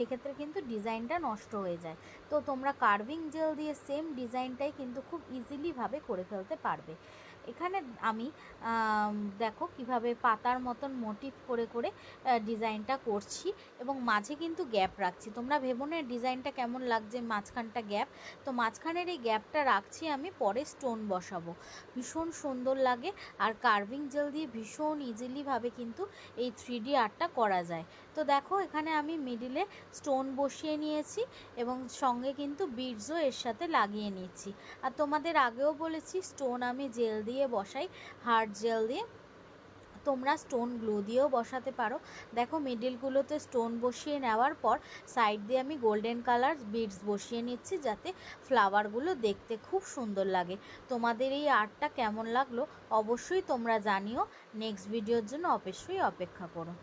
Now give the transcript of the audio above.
সেক্ষেত্রে কিন্তু ডিজাইনটা নষ্ট হয়ে যায়। তো তোমরা কার্ভিং জেল দিয়ে সেম ডিজাইনটাই কিন্তু খুব ইজিলিভাবে করে ফেলতে পারবে। এখানে আমি দেখো কিভাবে পাতার মতন মোটিভ করে করে ডিজাইনটা করছি এবং মাঝে কিন্তু গ্যাপ রাখছি। তোমরা ভেবো না ডিজাইনটা কেমন লাগছে মাঝখানটা গ্যাপ, তো মাঝখানের এই গ্যাপটা রাখছি আমি, পরে স্টোন বসাবো। ভীষণ সুন্দর লাগে আর কার্ভিং জেল দিয়ে ভীষণ ইজিলিভাবে কিন্তু এই 3D আর্টটা করা যায়। তো দেখো এখানে আমি মিডিলে স্টোন বসিয়ে নিয়েছি এবং সঙ্গে কিন্তু বিডসও এর সাথে লাগিয়ে নিচ্ছি। আর তোমাদের আগেও বলেছি স্টোন আমি জেল দিয়ে বসাই, হার্ড জেল দিয়ে, তোমরা স্টোন গ্লু দিয়েও বসাতে পারো। দেখো মিডিলগুলোতে স্টোন বসিয়ে নেওয়ার পর সাইড দিয়ে আমি গোল্ডেন কালার বিডস বসিয়ে নিচ্ছি যাতে ফ্লাওয়ারগুলো দেখতে খুব সুন্দর লাগে। তোমাদের এই আর্টটা কেমন লাগলো অবশ্যই তোমরা জানিও। নেক্সট ভিডিওর জন্য অবশ্যই অপেক্ষা করো।